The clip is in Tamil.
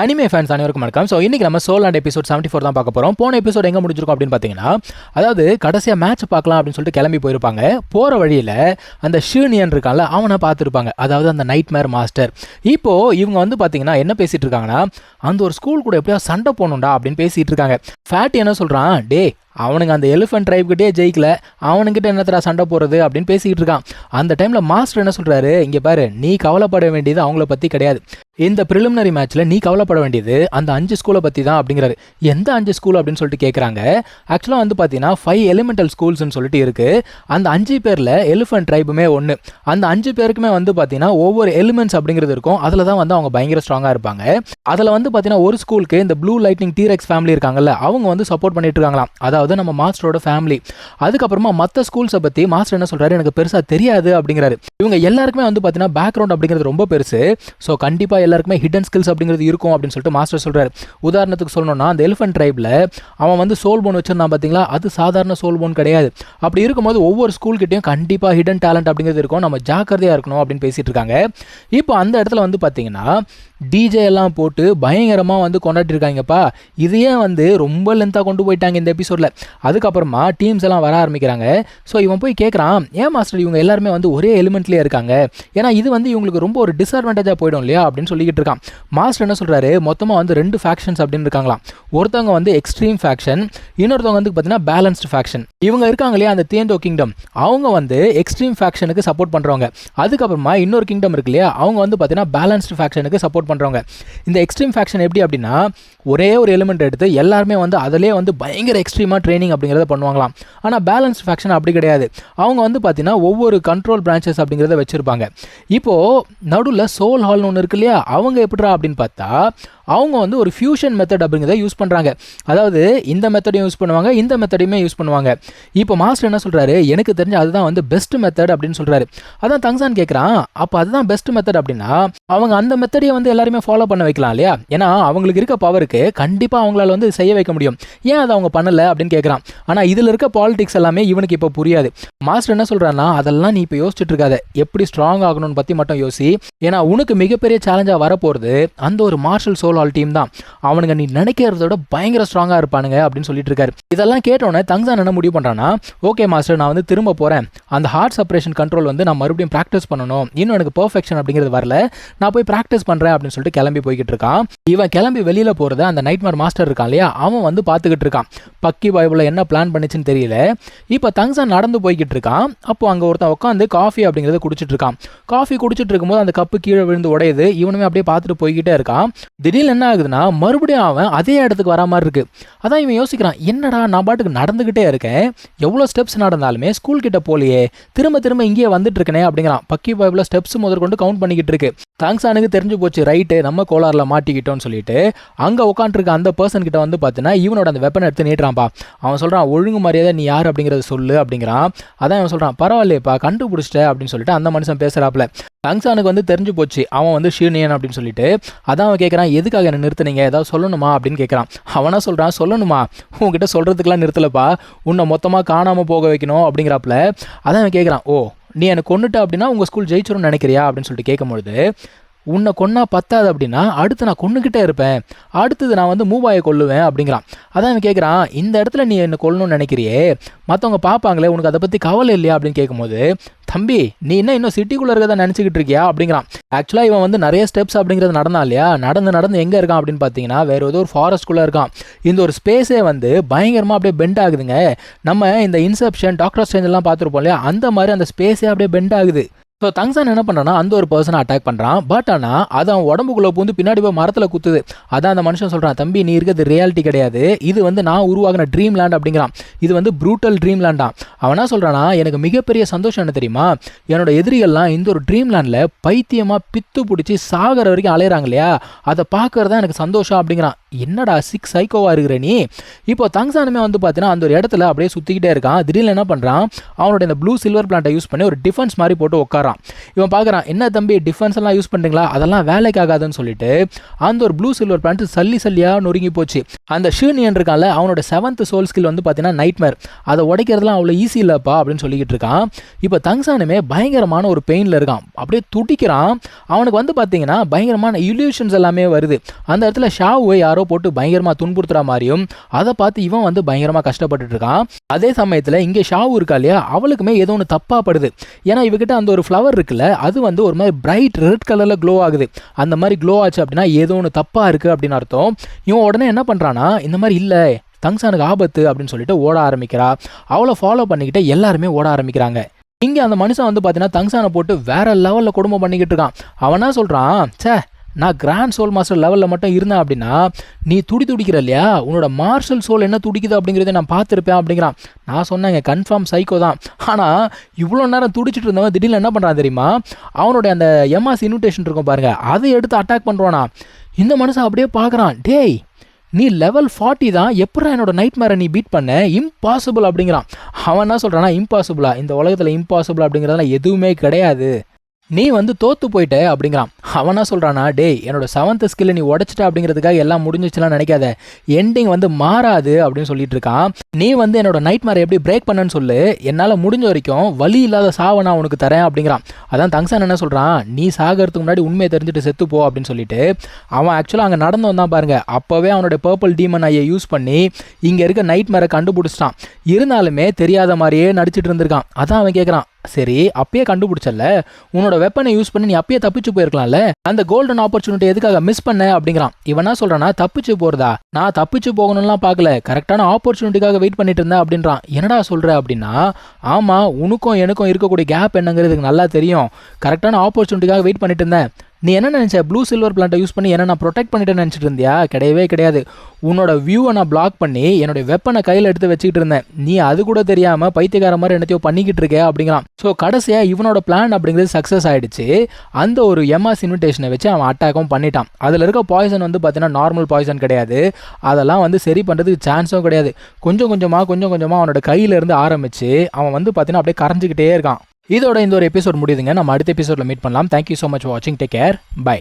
அனிமே ஃபேன்ஸ் அனைவருக்கும் வணக்கம். ஸோ இன்றைக்கி நம்ம சோல் அண்ட் எபிசோட் 74 தான் பார்க்க போகிறோம். போன எபிசோட் எங்கே முடிஞ்சிருக்கும் அப்படின்னு பார்த்தீங்கன்னா, அதாவது கடைசியாக மேட்ச் பார்க்கலாம் அப்படின்னு சொல்லிட்டு கிளம்பி போயிருப்பாங்க. போகிற வழியில் அந்த ஷூனியன் இருக்கான்ல, அவனை பார்த்துருப்பாங்க. அதாவது அந்த நைட் மேர் மாஸ்டர். இப்போது இவங்க வந்து பார்த்தீங்கன்னா என்ன பேசிகிட்டு இருக்காங்கன்னா, அந்த ஒரு ஸ்கூல் கூட எப்படியா சண்டை போகணுண்டா அப்படின்னு பேசிகிட்டு இருக்காங்க. ஃபேட் என்ன சொல்கிறான், டே அவனுங்க அந்த எலிஃபென்ட் ட்ரைப்கிட்டே ஜெயிக்கல, அவனுங்கிட்ட என்னத்தரா சண்டை போகிறது அப்படின்னு பேசிக்கிட்டு இருக்கான். அந்த டைமில் மாஸ்டர் என்ன சொல்கிறாரு, இங்கே பாரு, நீ கவலைப்பட வேண்டியது அவங்கள பற்றி கிடையாது. இந்த ப்ரிலிமினரி மேட்ச்சில் நீ கவலைப்பட வேண்டியது அந்த 5 ஸ்கூலை பற்றி தான் அப்படிங்கிறாரு. எந்த 5 ஸ்கூல் அப்படின்னு சொல்லிட்டு கேட்குறாங்க. ஆக்சுவலாக வந்து பார்த்தீங்கன்னா 5 எலிமெண்டல் ஸ்கூல்ஸ்னு சொல்லிட்டு இருக்குது. அந்த 5 பேரில் எலிஃபென்ட் ட்ரைபுமே ஒன்று. அந்த 5 பேருக்குமே வந்து பார்த்தீங்கன்னா ஒவ்வொரு எலிமெண்ட்ஸ் அப்படிங்கிறது இருக்கும். அதில் தான் வந்து அவங்க பயங்கர ஸ்ட்ராங்காக இருப்பாங்க. அதில் வந்து பார்த்தீங்கன்னா ஒரு ஸ்கூலுக்கு இந்த ப்ளூ லைட்னிங் டீரெக்ஸ் ஃபேமிலி இருக்காங்கல்ல, அவங்க வந்து சப்போர்ட் பண்ணிட்டு இருக்காங்களாம். அதாவது நம்ம மாஸ்டரோட ஃபேமிலி. அதுக்கப்புறமா மற்ற ஸ்கூல்ஸை பற்றி மாஸ்டர் என்ன சொல்கிறாரு, எனக்கு பெருசாக தெரியாது அப்படிங்கிறாரு. இவங்க எல்லாருக்குமே வந்து பார்த்தீங்கன்னா பேக்ரவுண்ட் அப்படிங்கிறது ரொம்ப பெருசு. ஸோ கண்டிப்பாக எல்லாருக்குமே ஹிடன் ஸ்கில்ஸ் அப்படிங்கிறது இருக்கும் அப்படின்னு சொல்லிட்டு மாஸ்டர் சொல்கிறார். உதாரணத்துக்கு சொல்லணும்னா, அந்த எலிஃபென்ட் ட்ரைபில் அவன் வந்து சோல் போன் வச்சிருந்தான் பார்த்தீங்களா, அது சாதாரண சோல் போன் கிடையாது. அப்படி இருக்கும்போது ஒவ்வொரு ஸ்கூல்கிட்டையும் கண்டிப்பாக ஹிடன் டேலண்ட் அப்படிங்கிறது இருக்கும், நம்ம ஜாக்கிரதையாக இருக்கணும் அப்படின்னு பேசிகிட்டு இருக்காங்க. இப்போ அந்த இடத்துல வந்து பார்த்தீங்கன்னா டிஜே எல்லாம் போட்டு பயங்கரமாக வந்து கொண்டாடிருக்காங்கப்பா. இதையே வந்து ரொம்ப லென்த்தாக கொண்டு போயிட்டாங்க இந்த எபிசோடில். அதுக்கப்புறமா டீம்ஸ் எல்லாம் வர ஆரம்பிக்கிறாங்க. ஸோ இவன் போய் கேட்குறான், ஏன் மாஸ்டர் இவங்க எல்லாருமே வந்து ஒரே எலிமெண்ட்லேயே இருக்காங்க, ஏன்னா இது வந்து இவங்களுக்கு ரொம்ப ஒரு டிஸ்அட்வான்டேஜாக போயிடும் இல்லையா அப்படின்னு சொல்லிக்கிட்டு இருக்கான். மாஸ்டர் என்ன சொல்கிறாரு, மொத்தமாக வந்து 2 ஃபேக்ஷன்ஸ் அப்படின்னு இருக்காங்களாம். ஒருத்தவங்க வந்து எக்ஸ்ட்ரீம் ஃபேக்ஷன், இன்னொருத்தவங்க வந்து பார்த்தீங்கன்னா பேலன்ஸ்டு ஃபேக்ஷன். இவங்க இருக்காங்க இல்லையா அந்த தியண்டோ கிங்டம், அவங்க வந்து எக்ஸ்ட்ரீம் ஃபேக்ஷனுக்கு சப்போர்ட் பண்ணுறவங்க. அதுக்கப்புறமா இன்னொரு கிங்டம் இருக்கு இல்லையா, அவங்க வந்து பார்த்தீங்கன்னா பேலன்ஸ்டு ஃபேக்ஷனுக்கு சப்போர்ட் பண்ணுறவங்க. இந்த எக்ஸ்ட்ரீம் ஃபேக்ஷன் எப்படி அப்படின்னா, ஒரே ஒரு எலிமெண்ட் எடுத்து எல்லாருமே வந்து அதிலே வந்து பயங்கர எக்ஸ்ட்ரீமாக ட்ரைனிங் அப்படிங்கிறத பண்ணுவாங்களாம். ஆனால் பேலன்ஸ் ஃபேக்ஷன் அப்படி கிடையாது. அவங்க வந்து பார்த்தீங்கன்னா ஒவ்வொரு கண்ட்ரோல் பிரான்ச்சஸ் அப்படிங்கிறத வச்சுருப்பாங்க. இப்போது நடுவில் சோல் ஹால்னு ஒன்று இருக்கு இல்லையா, அவங்க எப்படிரா அப்படின்னு பார்த்தா, அவங்க வந்து ஒரு ஃபியூஷன் மெத்தட் அப்படிங்கிறத யூஸ் பண்ணுறாங்க. அதாவது இந்த மெத்தடையும் யூஸ் பண்ணுவாங்க, இந்த மெத்தடையுமே யூஸ் பண்ணுவாங்க. இப்போ மாஸ்டர் என்ன சொல்கிறாரு, எனக்கு தெரிஞ்ச அதுதான் வந்து பெஸ்ட் மெத்தட் அப்படின்னு சொல்கிறாரு. அதான் தங்சான் கேட்குறான், அப்போ அதுதான் பெஸ்ட் மெத்தட் அப்படின்னா அவங்க அந்த மெத்தடையை வந்து எல்லாருமே ஃபாலோ பண்ண வைக்கலாம் இல்லையா, ஏன்னா அவங்களுக்கு இருக்க பவருக்கு கண்டிப்பாக அவங்களால வந்து செய்ய வைக்க முடியும், ஏன் அதை அவங்க பண்ணலை அப்படின்னு கேட்குறான். ஆனால் இதில் இருக்க பாலிடிக்ஸ் எல்லாமே இவனுக்கு இப்போ புரியாது. மாஸ்டர் என்ன சொல்கிறான்னா, அதெல்லாம் நீ இப்போ யோசிச்சுட்டு இருக்காத, எப்படி ஸ்ட்ராங் ஆகணும்னு பற்றி மட்டும் யோசி, ஏன்னா உனக்கு மிகப்பெரிய சேலஞ்சாக வரப்போகிறது அந்த ஒரு மார்ஷல் சோல் ஆல் டீம் தான். அவனுங்க நீ நினைக்கிறதோட பயங்கர ஸ்ட்ராங்காக இருப்பானுங்க அப்படின்னு சொல்லிட்டு இருக்காரு. இதெல்லாம் கேட்டோன்னே தங்சான் என்ன முடிவு பண்ணுறான்னா, ஓகே மாஸ்டர், நான் வந்து திரும்ப போகிறேன், அந்த ஹார்ட் செப்பரேஷன் கண்ட்ரோல் வந்து நான் மறுபடியும் ப்ராக்டிஸ் பண்ணணும், இன்னும் எனக்கு பர்ஃபெக்ஷன் அப்படிங்கிறது வரல, நான் போய் ப்ராக்டிஸ் பண்ணுறேன் அப்படின்னு சொல்லிட்டு கிளம்பி போய்கிட்டு இருக்கான். இவன் கிளம்பி வெளியில் போகிறத அந்த நைட்மேர் மாஸ்டர் இருக்கான் இல்லையா, அவன் வந்து பார்த்துக்கிட்டு இருக்கான். பக்கி பைபிளில் என்ன பிளான் பண்ணிச்சுன்னு தெரியல. இப்போ தங்சான் நடந்து போய்கிட்டு இருக்கான். அப்போ அங்கே ஒருத்தன் உட்காந்து காஃபி அப்படிங்கிறத குடிச்சிட்டு இருக்கான். காஃபி குடிச்சிட்டு இருக்கும்போது அந்த கப்பு கீழே விழுந்து உடையுது. இவனுமே அப்படியே பார்த்துட்டு போய்கிட்டே இருக்கான். திடீர்னு என்ன ஆகுதுன்னா, மறுபடியும் அவன் அதே இடத்துக்கு வர மாதிரி இருக்கு. அதான் இவன் யோசிக்கிறான், என்னடா நான் பாட்டுக்கு நடந்துகிட்டே இருக்கேன், எவ்வளோ ஸ்டெப்ஸ் நடந்தாலுமே ஸ்கூல் கிட்ட போலியே, திரும்ப திரும்ப இங்கேயே வந்துட்டு இருக்கனே அப்படிங்கிறான். பக்கி பைபிளில் ஸ்டெப்ஸ் முதற்கொண்டு கவுண்ட் பண்ணிக்கிட்டு இருக்கு. தங்சானுக்கு தெரிஞ்சு போச்சு, ரைட்டு நம்ம கோளாறில் மாட்டிக்கிட்டோன்னு சொல்லிட்டு அங்கே உட்காந்துருக்க அந்த பர்சன் கிட்ட வந்து பார்த்தீங்கன்னா இவனோட அந்த வெப்பனை எடுத்து நீட்டுறான்ப்பா. அவன் சொல்கிறான், ஒழுங்கு மரியாதை நீ யார் அப்படிங்கிறத சொல்லு அப்படிங்கிறான். அதான் அவன் சொல்கிறான், பரவாயில்லையப்பா கண்டுபிடிச்சிட்ட அப்படின்னு சொல்லிட்டு அந்த மனுஷன் பேசுகிறாப்புல. தங்சானுக்கு வந்து தெரிஞ்சு போச்சு அவன் வந்து ஷீனியன் அப்படின்னு சொல்லிட்டு. அதான் அவன் கேட்குறான், எதுக்காக என்ன நிறுத்துனீங்க, ஏதாவது சொல்லணுமா அப்படின்னு கேட்குறான். அவனா சொல்கிறான், சொல்லணுமா, உங்ககிட்ட சொல்கிறதுக்கெலாம் நிறுத்தலைப்பா, உன்னை மொத்தமாக காணாமல் போக வைக்கணும் அப்படிங்கிறாப்புல. அதான் அவன் கேட்குறான், ஓ நீ என்னை கொண்டுட்ட அப்படின்னா உங்கள் ஸ்கூல் ஜெயிச்சிரும்னு நினைக்கிறியா அப்படின்னு சொல்லிட்டு கேட்கும்பொழுது, உன்னை கொன்னா பத்தாது அப்படின்னா அடுத்து நான் கொண்டுக்கிட்டே இருப்பேன், அடுத்தது நான் வந்து மூவாயை கொல்லுவேன் அப்படிங்கிறான். அதான் அவன் கேட்குறான், இந்த இடத்துல நீ என்ன கொல்லணும்னு நினைக்கிறியே, மற்றவங்க பார்ப்பாங்களே, உனக்கு அதை பற்றி கவலை இல்லையா அப்படின்னு கேட்கும்போது, தம்பி நீ இன்னும் சிட்டிக்குள்ளே இருக்கிறத நினச்சிக்கிட்டு இருக்கியா அப்படிங்கிறான். ஆக்சுவலாக இவன் வந்து நிறைய ஸ்டெப்ஸ் அப்படிங்கிறது நடந்தான் இல்லையா, நடந்து எங்கே இருக்கான் அப்படின்னு பார்த்தீங்கன்னா வேறு ஏதோ ஒரு ஃபாரஸ்ட்குள்ளே இருக்கான். இந்த ஒரு ஸ்பேஸே வந்து பயங்கரமாக அப்படியே பெண்ட் ஆகுதுங்க. நம்ம இந்த இன்செப்ஷன் டாக்டர் ஸ்ட்ரேஞ்ச் எல்லாம் பார்த்துருப்போம் இல்லையா, அந்த மாதிரி அந்த ஸ்பேஸே அப்படியே பெண்ட் ஆகுது. ஸோ தங்சான் என்ன பண்ணுறான்னா அந்த ஒரு பர்சனை அட்டாக் பண்ணுறான். பட் ஆனால் அது அவன் உடம்புக்குள்ளே பூந்து பின்னாடி போய் மரத்தில் குத்துது. அதான் அந்த மனுஷன் சொல்கிறான், தம்பி நீ இருக்கிறது ரியாலிட்டி கிடையாது, இது வந்து நான் உருவாகின ட்ரீம் லேண்ட் அப்படிங்கிறான். இது வந்து ப்ரூட்டல் ட்ரீம் லேண்டான். அவனா சொல்கிறானா, எனக்கு மிகப்பெரிய சந்தோஷம் என்ன தெரியுமா, என்னோட எதிரிகள்லாம் இந்த ஒரு ட்ரீம் லேண்டில் பைத்தியமாக பித்து பிடிச்சி சாகிற வரைக்கும் அலையிறாங்க இல்லையா, அதை பார்க்கறதா எனக்கு சந்தோஷம் அப்படிங்கிறான். என்னடா சிக்ஸ் சைக்கோவா இருக்கிற நீ. இப்போ தங்சானுமே வந்து பார்த்தீங்கன்னா அந்த ஒரு இடத்துல அப்படியே சுற்றிக்கிட்டே இருக்கான். திடீர்னு என்ன பண்ணுறான், அவனோட இந்த ப்ளூ சில்வர் பிளான்ட்டை யூஸ் பண்ணி ஒரு டிஃபென்ஸ் மாதிரி போட்டு உட்காரான். இவன் பார்க்குறான், என்ன தம்பி டிஃபென்ஸ் எல்லாம் யூஸ் பண்ணுறீங்களா, அதெல்லாம் வேலைக்கு ஆகாதுன்னு சொல்லிட்டு அந்த ஒரு ப்ளூ சில்வர் பிளான்ட் சல்லியாக நொறுங்கி போச்சு. அந்த ஷூனியன் இருக்கான்ல, அவனோட 7th சோல் ஸ்கில் வந்து பார்த்தீங்கன்னா நைட்மேர், அதை உடைக்கிறதுலாம் அவ்வளோ ஈஸி இல்லைப்பா அப்படின்னு சொல்லிக்கிட்டு இருக்கான். இப்போ தங்சானுமே பயங்கரமான ஒரு பெயினில் இருக்கான், அப்படியே துடிக்கிறான். அவனுக்கு வந்து பார்த்தீங்கன்னா பயங்கரமான இல்யூஷன்ஸ் எல்லாமே வருது. அந்த இடத்துல ஷாவை யாரோ போட்டு பயங்கரமாக துன்புறுத்துற மாதிரியும் அதை பார்த்து இவன் வந்து பயங்கரமாக கஷ்டப்பட்டு இருக்கான். அதே சமயத்தில் இங்கே ஷாவு இருக்கா இல்லையா, அவளுக்குமே ஏதோ ஒன்று தப்பாக படுது. ஏன்னா இவகிட்ட அந்த ஒரு ஃப்ளவர் இருக்குல்ல, அது வந்து ஒரு மாதிரி பிரைட் ரெட் கலரில் க்ளோ ஆகுது. அந்த மாதிரி க்ளோ ஆச்சு அப்படின்னா ஏதோ ஒன்று தப்பாக இருக்குது அப்படின்னு அர்த்தம். இவன் உடனே என்ன பண்ணுறான்னா, இந்த மாதிரி இல்லை தங்சானுக்கு ஆபத்து அப்படின்னு சொல்லிட்டு ஓட ஆரம்பிக்கிறா. அவளை ஃபாலோ பண்ணிக்கிட்டு எல்லாருமே ஓட ஆரம்பிக்கிறாங்க. இங்கே அந்த மனுஷன் வந்து பார்த்தீங்கன்னா தங்சானை போட்டு வேற லெவலில் குடும்பம் பண்ணிக்கிட்டு இருக்கான். அவனா சொல்கிறான், சே நான் கிராண்ட் சோல் மாஸ்டர் லெவலில் மட்டும் இருந்தேன் அப்படின்னா நீ துடிக்கிற இல்லையா, உன்னோட மார்ஷல் சோல் என்ன துடிக்குது அப்படிங்கிறத நான் பார்த்துருப்பேன் அப்படிங்கிறான். நான் சொன்னேங்க கன்ஃபார்ம் சைக்கோ தான். ஆனால் இவ்வளோ நேரம் துடிச்சிட்டு இருந்தவன் திடீர்னு என்ன பண்ணுறான் தெரியுமா, அவனுடைய அந்த எம்ஆஸ் இன்விடேஷன் இருக்கும் பாருங்க, அதை எடுத்து அட்டாக் பண்ணுறானா. இந்த மனுஷன் அப்படியே பார்க்குறான், டேய் நீ லெவல் 40 தான், எப்படா என்னோட நைட் மேரை நீ பீட் பண்ண, இம்பாசிபிள் அப்படிங்கிறான். அவன் என்ன சொல்கிறான்னா, இம்பாசிபிளா, இந்த உலகத்தில் இம்பாசிபிள் அப்படிங்கிறதுலாம் எதுவுமே கிடையாது, நீ வந்து தோத்து போயிட்ட அப்படிங்கிறான். அவனா சொல்கிறானா, டேய் என்னோட 7th ஸ்கில்லை நீ உடச்சிட்ட அப்படிங்கிறதுக்காக எல்லாம் முடிஞ்சிச்சுலாம் நினைக்காத, எண்டிங் வந்து மாறாது அப்படின்னு சொல்லிட்டு இருக்கான். நீ வந்து என்னோட நைட் மேரை எப்படி பிரேக் பண்ணன்னு சொல்லு, என்னால் முடிஞ்ச வரைக்கும் வலி இல்லாத சாவை நான் உனக்கு தரேன் அப்படிங்கிறான். அதான் தங்சான் என்ன சொல்கிறான், நீ சாகிறதுக்கு முன்னாடி உண்மையை தெரிஞ்சுட்டு செத்துப்போ அப்படின்னு சொல்லிட்டு அவன் ஆக்சுவலாக அங்கே நடந்து வந்தான் பாருங்க. அப்போவே அவனோட பர்பிள் டீமன் ஐயை யூஸ் பண்ணி இங்கே இருக்க நைட் மேரை கண்டுபிடிச்சிட்டான். இருந்தாலுமே தெரியாத மாதிரியே நடிச்சிட்டு இருந்திருக்கான். அதான் அவன் கேட்குறான், சரி அப்பயே கண்டுபிடிச்சல, உன்னோட வெப்பனை யூஸ் பண்ணி நீ அப்பயே தப்பிச்சு போயிருக்கலாம்ல, அந்த கோல்டன் ஆப்பர்ச்சுனிட்டி எதுக்காக மிஸ் பண்ண அப்படிங்கிறான். இவனா சொல்றானா, தப்பிச்சு போறதா, நான் தப்பிச்சு போகணும்லாம் பார்க்கல, கரெக்டான ஆப்பர்ச்சுனிட்டிக்காக வெயிட் பண்ணிட்டு இருந்தேன் அப்படின்றான். என்னடா சொல்ற அப்படின்னா, ஆமா உனக்கும் எனக்கும் இருக்கக்கூடிய கேப் என்னங்கிறதுக்கு நல்லா தெரியும், கரெக்டான ஆப்பர்ச்சுனிட்டிக்காக வெயிட் பண்ணிட்டு இருந்தேன். நீ என்ன நினச்ச, ப்ளூ சில்வர் பிளான்ட்டை யூஸ் பண்ணி என்ன நான் ப்ரொடெக்ட் பண்ணிட்டு நினச்சிட்டு இருந்தியா, கிடையவே கிடையாது. உன்னோட வியூவை நான் பிளாக் பண்ணி என்னுடைய வெப்பனை கையில் எடுத்து வச்சுக்கிட்டு இருந்தேன், நீ அது கூட தெரியாமல் பைத்தியக்கார மாதிரி என்னத்தையோ பண்ணிக்கிட்டு இருக்க அப்படிங்கிறான். ஸோ கடைசியாக இவனோட பிளான் அப்படிங்கிறது சக்ஸஸ் ஆகிடுச்சு. அந்த ஒரு எம்ஆஸ் இன்விடேஷனை வச்சு அவன் அட்டாக்கும் பண்ணிட்டான். அதில் இருக்க பாய்சன் வந்து பார்த்தீங்கன்னா நார்மல் பாய்சன் கிடையாது, அதெல்லாம் வந்து சரி பண்ணுறதுக்கு சான்ஸும் கிடையாது. கொஞ்சம் கொஞ்சமாக அவனோட கையிலேருந்து ஆரம்பித்து அவன் வந்து பார்த்தீங்கன்னா அப்படியே கரைஞ்சிக்கிட்டே இருக்கான். இதோட இந்த ஒரு எபிசோட் முடியுதுங்க. நம்ம அடுத்த எபிசோடில் மீட் பண்ணலாம். தேங்க்யூ ஸோ மச் ஃபார் வாட்சிங். Take care. பை.